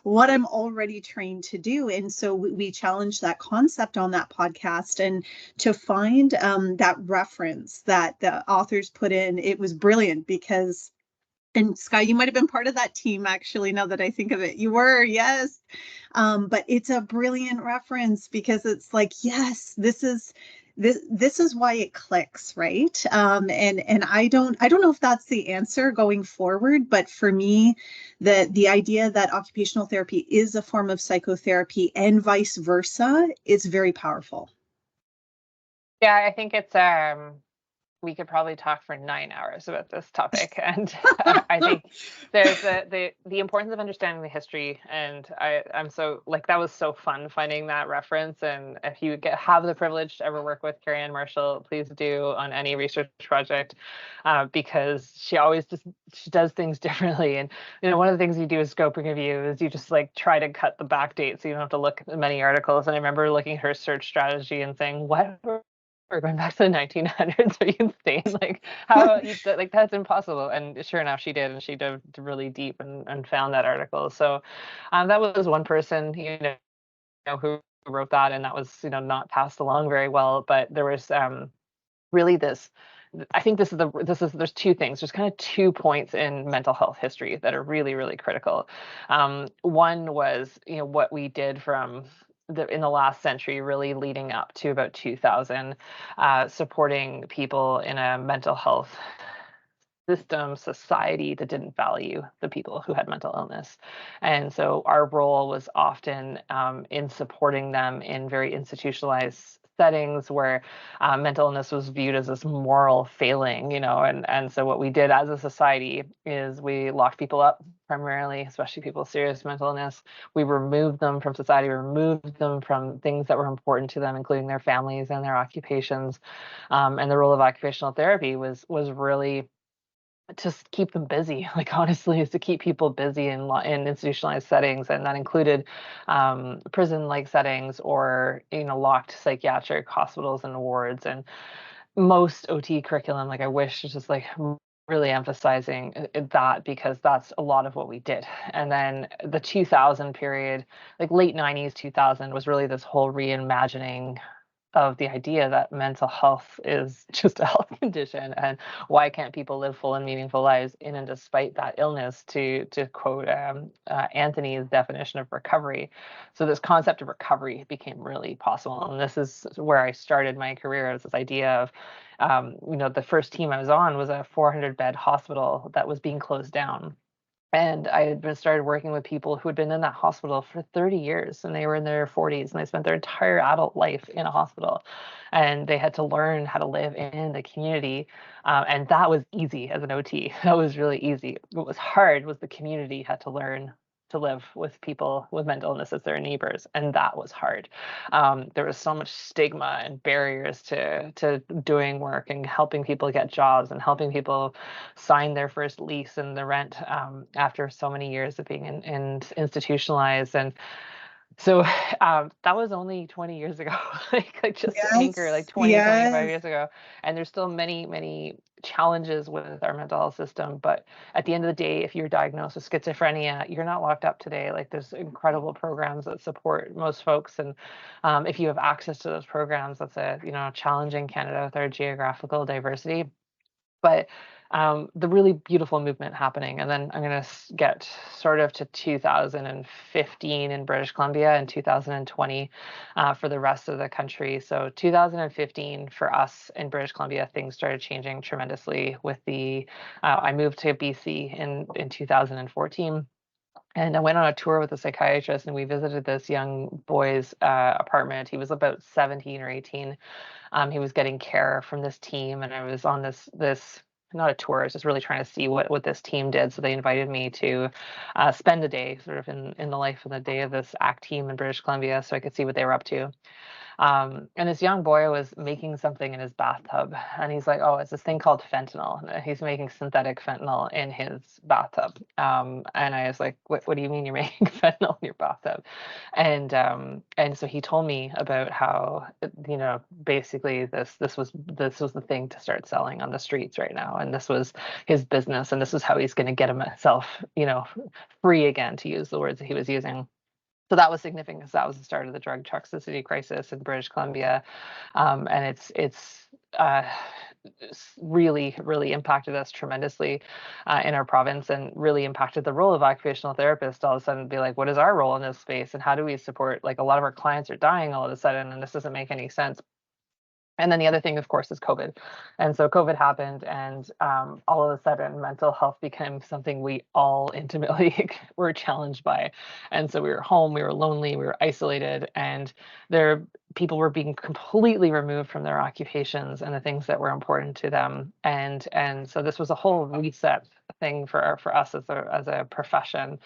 Speaker 1: what I'm already trained to do. And so we challenge that concept on that podcast, and to find that reference that the authors put in, it was brilliant, because And Skye, you might have been part of that team, actually, now that I think of it. You were, yes. But it's a brilliant reference because it's like, yes, this is why it clicks, right? And I don't know if that's the answer going forward, but for me, the idea that occupational therapy is a form of psychotherapy and vice versa is very powerful.
Speaker 2: Yeah, I think it's we could probably talk for 9 hours about this topic, and I think there's the importance of understanding the history, and I'm so like that was so fun finding that reference. And if you have the privilege to ever work with Carrie Ann Marshall, please do on any research project, because she does things differently. And one of the things you do as scoping review is you just like try to cut the back date so you don't have to look at many articles. And I remember looking at her search strategy and saying, what, we're going back to the 1900s. Are you insane? Like like that's impossible. And sure enough, she did, and she dove really deep and found that article. So that was one person, who wrote that, and that was not passed along very well. But there was really this. I think there's two things. There's kind of 2 points in mental health history that are really, really critical. One was, what we did from in the last century, really leading up to about 2000, supporting people in a mental health system, society that didn't value the people who had mental illness. And so our role was often in supporting them in very institutionalized settings where mental illness was viewed as this moral failing, and so what we did as a society is we locked people up primarily, especially people with serious mental illness. We removed them from society, removed them from things that were important to them, including their families and their occupations. And the role of occupational therapy was really just keep them busy. Like honestly, is to keep people busy in institutionalized settings, and that included prison-like settings or locked psychiatric hospitals and wards. And most OT curriculum, like I wish, is just like really emphasizing that, because that's a lot of what we did. And then the 2000 period, like late 90s 2000, was really this whole reimagining of the idea that mental health is just a health condition, and why can't people live full and meaningful lives in and despite that illness, to quote Anthony's definition of recovery. So this concept of recovery became really possible, and this is where I started my career, as this idea of the first team I was on was a 400-bed hospital that was being closed down. And I had been started working with people who had been in that hospital for 30 years, and they were in their 40s, and they spent their entire adult life in a hospital, and they had to learn how to live in the community. And that was easy as an OT. That was really easy. What was hard was the community had to learn to live with people with mental illness as their neighbors, and that was hard. There was so much stigma and barriers to doing work and helping people get jobs and helping people sign their first lease and the rent, after so many years of being in institutionalized. And so that was only 20 years ago, like just to anchor, like
Speaker 1: Yes,
Speaker 2: 25
Speaker 1: yes.
Speaker 2: years ago. And there's still many, many challenges with our mental health system. But at the end of the day, if you're diagnosed with schizophrenia, you're not locked up today. Like there's incredible programs that support most folks. And if you have access to those programs, that's a challenge in Canada with our geographical diversity. But the really beautiful movement happening. And then I'm going to get sort of to 2015 in British Columbia and 2020 for the rest of the country. So 2015 for us in British Columbia, things started changing tremendously with I moved to BC in 2014. And I went on a tour with a psychiatrist, and we visited this young boy's apartment. He was about 17 or 18. He was getting care from this team, and I was on this not a tour. I was just really trying to see what this team did. So they invited me to spend a day, sort of in the life of the day of this ACT team in British Columbia, so I could see what they were up to. And this young boy was making something in his bathtub, and he's like, "Oh, it's this thing called fentanyl." And he's making synthetic fentanyl in his bathtub. And I was like, "What do you mean you're making fentanyl in your bathtub?" And so he told me about how, basically this was the thing to start selling on the streets right now, and this was his business, and this was how he's going to get himself, free again, to use the words that he was using. So that was significant, because that was the start of the drug toxicity crisis in British Columbia. And it's uh, really, really impacted us tremendously in our province, and really impacted the role of occupational therapists. All of a sudden, be like, what is our role in this space, and how do we support? Like, a lot of our clients are dying all of a sudden, and this doesn't make any sense. And then the other thing, of course, is COVID. And so COVID happened, and all of a sudden, mental health became something we all intimately were challenged by. And so we were home, we were lonely, we were isolated, and there people were being completely removed from their occupations and the things that were important to them. And so this was a whole reset thing for us as a profession.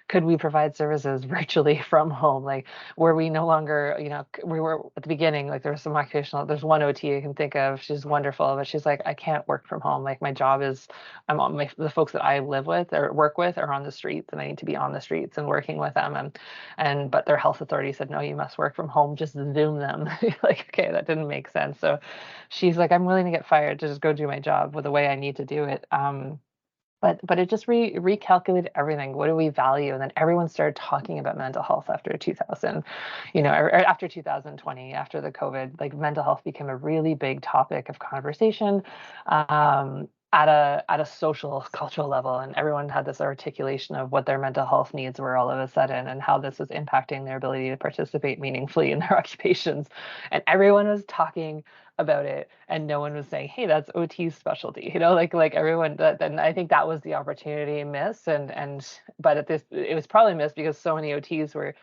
Speaker 2: Could we provide services virtually from home? Like, were we no longer, we were at the beginning, like there was some occupational, there's one OT I can think of, she's wonderful, but she's like, I can't work from home. Like, my job is, the folks that I live with or work with are on the streets, and I need to be on the streets and working with them. But their health authority said, no, you must work from home, just Zoom them. Like, okay, that didn't make sense. So she's like, I'm willing to get fired to just go do my job with the way I need to do it. But it just recalculated everything. What do we value? And then everyone started talking about mental health after 2000, or after 2020, after the COVID. Like, mental health became a really big topic of conversation at a social, cultural level, and everyone had this articulation of what their mental health needs were all of a sudden, and how this was impacting their ability to participate meaningfully in their occupations. And everyone was talking about it, and no one was saying, hey, that's OT's specialty, like everyone. And I think that was the opportunity missed. But it was probably missed because so many OTs were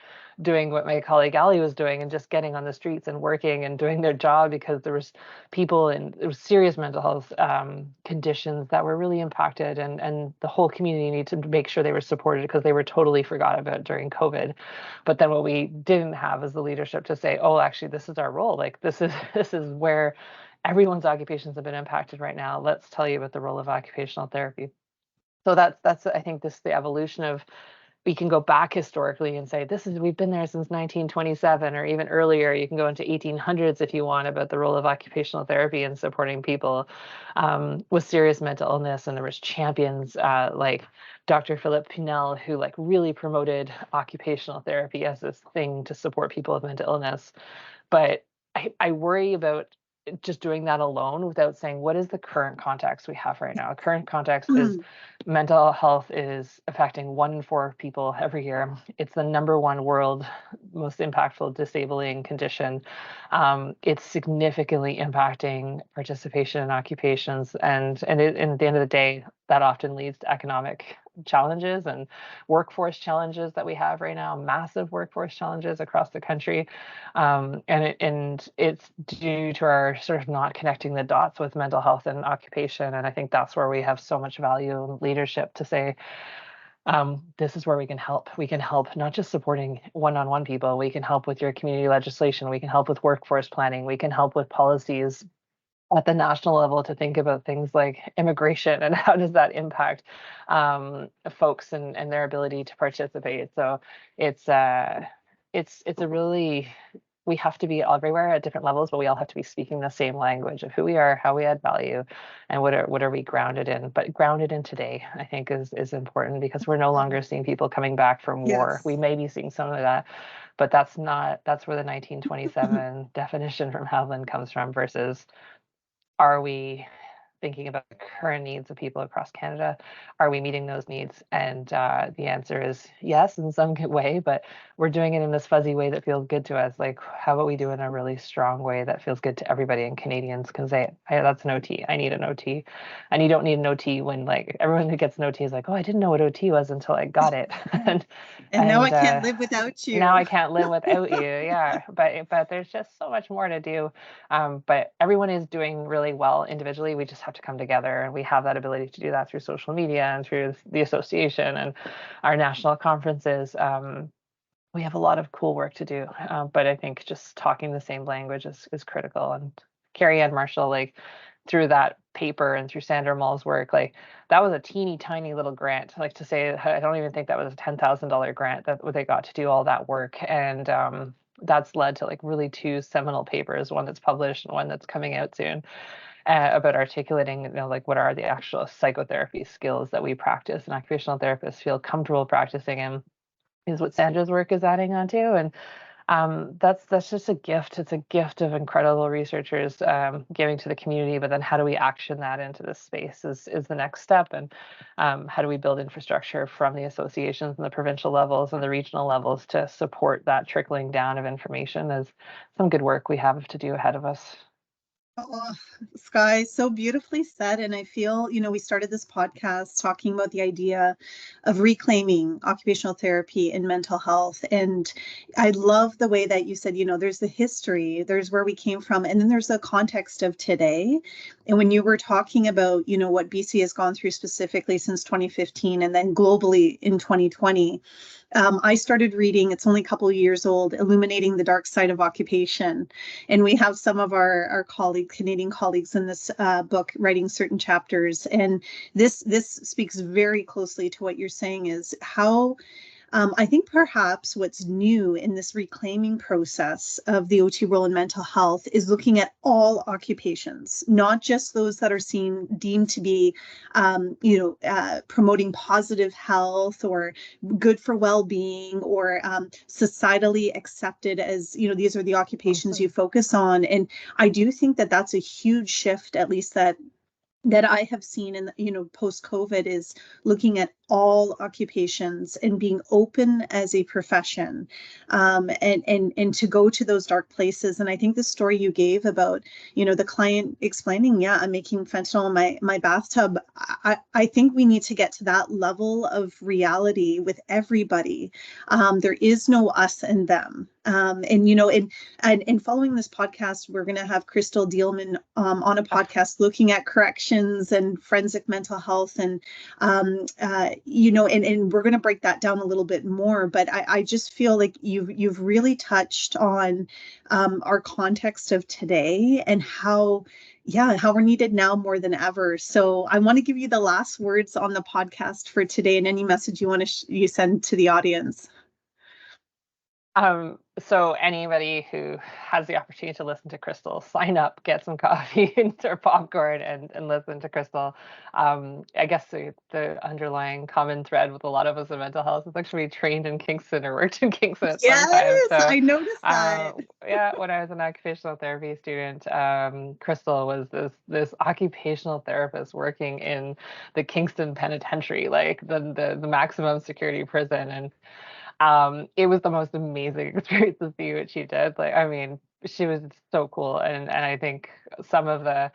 Speaker 2: doing what my colleague Ali was doing, and just getting on the streets and working and doing their job, because there was people, and there was serious mental health conditions that were really impacted, and the whole community needed to make sure they were supported, because they were totally forgot about during COVID. But then what we didn't have is the leadership to say, oh, actually, this is our role. Like, this is where everyone's occupations have been impacted right now. Let's tell you about the role of occupational therapy. So that's I think the evolution of, we can go back historically and say, we've been there since 1927, or even earlier. You can go into 1800s if you want, about the role of occupational therapy in supporting people with serious mental illness. And there was champions like Dr. Philip Pinel, who like really promoted occupational therapy as this thing to support people with mental illness. But I worry about just doing that alone without saying, what is the current context we have right now? Current context is mental health is affecting 1 in 4 people every year. It's the #1 world most impactful disabling condition. It's significantly impacting participation in occupations, and at the end of the day, that often leads to economic challenges and workforce challenges that we have right now, massive workforce challenges across the country. And it's due to our sort of not connecting the dots with mental health and occupation. And I think that's where we have so much value and leadership to say, this is where we can help. We can help not just supporting one-on-one people. We can help with your community legislation. We can help with workforce planning. We can help with policies at the national level to think about things like immigration and how does that impact folks and their ability to participate. So it's a really, we have to be everywhere at different levels, but we all have to be speaking the same language of who we are, how we add value, and what are we grounded in. But grounded in today, I think, is important, because we're no longer seeing people coming back from war.
Speaker 1: Yes.
Speaker 2: We may be seeing some of that, but that's where the 1927 definition from Haviland comes from, versus, are we thinking about the current needs of people across Canada? Are we meeting those needs? And the answer is yes, in some good way, but we're doing it in this fuzzy way that feels good to us. Like, how about we do it in a really strong way that feels good to everybody, and Canadians can say, hey, that's an OT. I need an OT. And you don't need an OT when, like, everyone who gets an OT is like, oh, I didn't know what OT was until I got it.
Speaker 1: And now I can't live without you.
Speaker 2: Now I can't live without you. Yeah. But there's just so much more to do. But everyone is doing really well individually. We just have to come together, and we have that ability to do that through social media and through the association and our national conferences. We have a lot of cool work to do, but I think just talking the same language is critical. And Carrie Ann Marshall, like, through that paper and through Sandra Mull's work, like, that was a teeny tiny little grant. Like, to say, I don't even think that was a $10,000 grant that they got to do all that work. And that's led to, like, really 2 seminal papers, one that's published and one that's coming out soon, about articulating, like, what are the actual psychotherapy skills that we practice and occupational therapists feel comfortable practicing in, is what Sandra's work is adding on to. And That's just a gift. It's a gift of incredible researchers giving to the community. But then, how do we action that into this space is the next step. And how do we build infrastructure from the associations and the provincial levels and the regional levels to support that trickling down of information? Is some good work we have to do ahead of us.
Speaker 1: Oh, Skye, so beautifully said. And I feel, we started this podcast talking about the idea of reclaiming occupational therapy in mental health. And I love the way that you said, there's the history, there's where we came from, and then there's the context of today. And when you were talking about, what BC has gone through specifically since 2015 and then globally in 2020, I started reading, it's only a couple of years old, Illuminating the Dark Side of Occupation. And we have some of our Canadian colleagues in this book writing certain chapters. And this speaks very closely to what you're saying is how I think perhaps what's new in this reclaiming process of the OT role in mental health is looking at all occupations, not just those that are seen deemed to be, promoting positive health or good for well-being or societally accepted as, these are the occupations you focus on. And I do think that that's a huge shift, at least that I have seen in, post-COVID is looking at all occupations and being open as a profession, and to go to those dark places. And I think the story you gave about, the client explaining, yeah, I'm making fentanyl in my bathtub. I think we need to get to that level of reality with everybody. There is no us and them. And following this podcast, we're going to have Crystal Dealman on a podcast looking at corrections and forensic mental health, and and we're going to break that down a little bit more. But I just feel like you've really touched on our context of today and how we're needed now more than ever. So I want to give you the last words on the podcast for today, and any message you want to you send to the audience.
Speaker 2: So anybody who has the opportunity to listen to Crystal, sign up, get some coffee or popcorn and listen to Crystal. I guess the underlying common thread with a lot of us in mental health is actually trained in Kingston or worked in Kingston at some time.
Speaker 1: Yes,
Speaker 2: So
Speaker 1: I noticed that.
Speaker 2: yeah, when I was an occupational therapy student, Crystal was this occupational therapist working in the Kingston Penitentiary, like the maximum security prison. And it was the most amazing experience to see what she did. Like, I mean, she was so cool. And I think some of the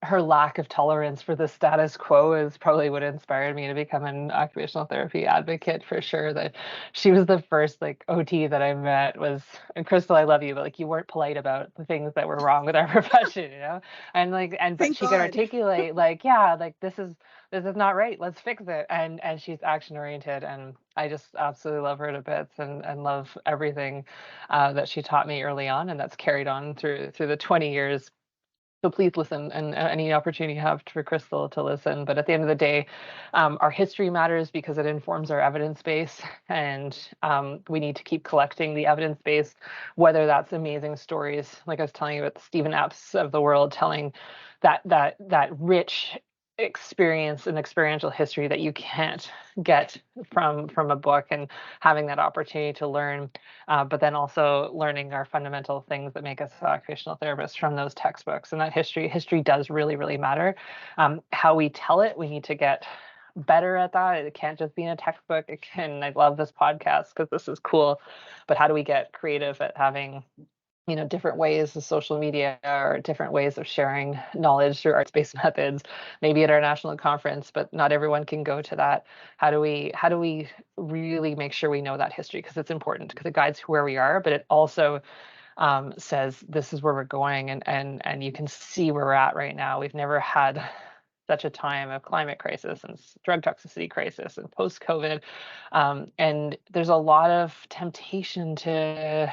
Speaker 2: her lack of tolerance for the status quo is probably what inspired me to become an occupational therapy advocate, for sure. That she was the first like OT that I met was, and Crystal, I love you, but like you weren't polite about the things that were wrong with our profession, and but
Speaker 1: Thank
Speaker 2: she could
Speaker 1: God.
Speaker 2: articulate like, yeah, like this is not right, let's fix it. And she's action oriented, and I just absolutely love her to bits, and love everything that she taught me early on, and that's carried on through the 20 years. So please listen, and any opportunity you have for Crystal to listen. But at the end of the day, our history matters because it informs our evidence base, and we need to keep collecting the evidence base, whether that's amazing stories, like I was telling you about the Stephen Epps of the world, telling that rich experience and experiential history that you can't get from a book, and having that opportunity to learn, but then also learning our fundamental things that make us occupational therapists from those textbooks. And that history does really, really matter. How we tell it, we need to get better at that. It can't just be in a textbook. I love this podcast because this is cool, but how do we get creative at having different ways of social media or different ways of sharing knowledge through arts-based methods, maybe at our national conference, but not everyone can go to that. How do we really make sure we know that history? Because it's important, because it guides where we are, but it also says this is where we're going, and you can see where we're at right now. We've never had such a time of climate crisis and drug toxicity crisis and post-COVID. And there's a lot of temptation to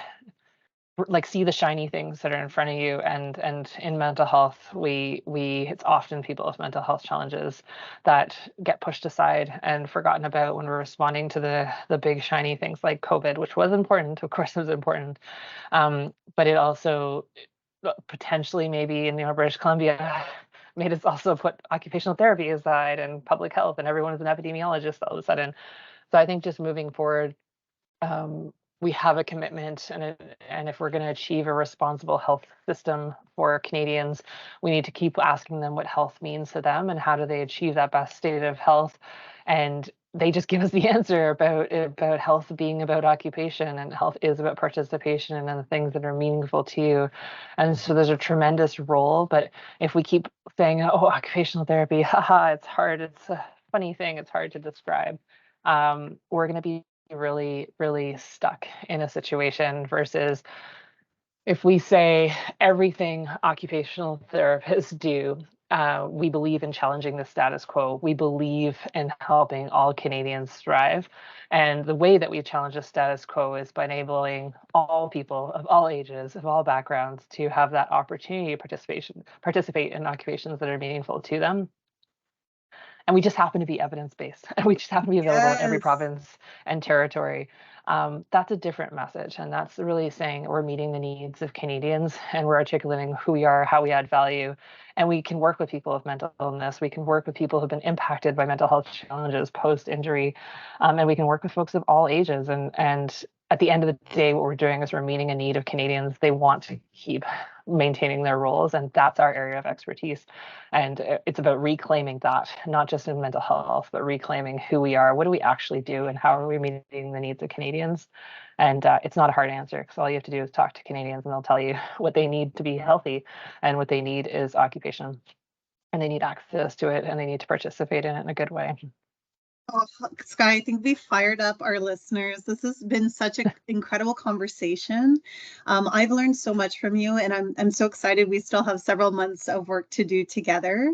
Speaker 2: like see the shiny things that are in front of you, and in mental health it's often people with mental health challenges that get pushed aside and forgotten about when we're responding to the big shiny things like COVID, which was important, of course it was important, but it also potentially maybe in British Columbia made us also put occupational therapy aside and public health, and everyone is an epidemiologist all of a sudden. So I think just moving forward, we have a commitment, and if we're going to achieve a responsible health system for Canadians, we need to keep asking them what health means to them and how do they achieve that best state of health. And they just give us the answer about health being about occupation, and health is about participation and the things that are meaningful to you. And so there's a tremendous role, but if we keep saying, oh, occupational therapy, haha, it's hard, it's a funny thing, it's hard to describe, we're going to be really, really stuck in a situation versus if we say everything occupational therapists do, we believe in challenging the status quo. We believe in helping all Canadians thrive. And the way that we challenge the status quo is by enabling all people of all ages, of all backgrounds, to have that opportunity to participate in occupations that are meaningful to them. And we just happen to be evidence-based, and we just happen to be available in every
Speaker 1: Yes.
Speaker 2: province and territory. That's a different message, and that's really saying we're meeting the needs of Canadians, and we're articulating who we are, how we add value, and we can work with people with mental illness. We can work with people who've been impacted by mental health challenges post-injury, and we can work with folks of all ages. And at the end of the day, what we're doing is we're meeting a need of Canadians. They want to keep maintaining their roles, and that's our area of expertise. And it's about reclaiming that, not just in mental health, but reclaiming who we are, what do we actually do, and how are we meeting the needs of Canadians. And it's not a hard answer, because all you have to do is talk to Canadians and they'll tell you what they need to be healthy, and what they need is occupation, and they need access to it, and they need to participate in it in a good way.
Speaker 1: Oh, Skye, I think we fired up our listeners. This has been such an incredible conversation. I've learned so much from you, and I'm so excited. We still have several months of work to do together.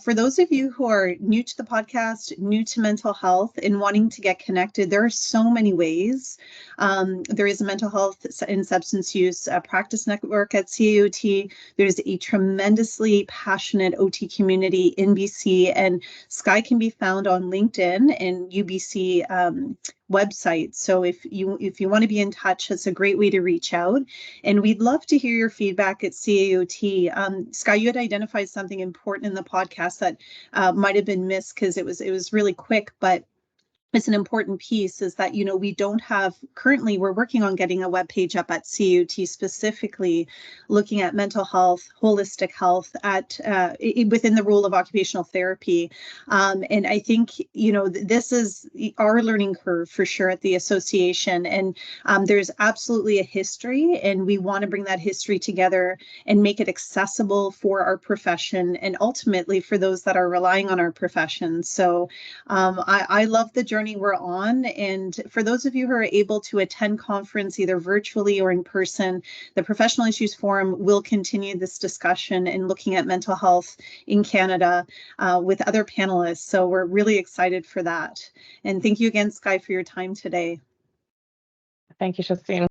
Speaker 1: For those of you who are new to the podcast, new to mental health, and wanting to get connected, there are so many ways. There is a mental health and substance use practice network at CAOT. There's a tremendously passionate OT community in BC, and Skye can be found on LinkedIn and UBC website. So if you want to be in touch, it's a great way to reach out. And we'd love to hear your feedback at CAOT. Skye, you had identified something important in the podcast that might have been missed because it was really quick, but it's an important piece, is that, we don't have currently, we're working on getting a web page up at CAOT specifically looking at mental health, holistic health at within the role of occupational therapy. And I think, this is our learning curve for sure at the association. And there's absolutely a history, and we want to bring that history together and make it accessible for our profession and ultimately for those that are relying on our profession. So I love the journey we're on. And for those of you who are able to attend conference either virtually or in person, the Professional Issues Forum will continue this discussion and looking at mental health in Canada with other panelists. So we're really excited for that. And thank you again, Skye, for your time today.
Speaker 2: Thank you, Justine.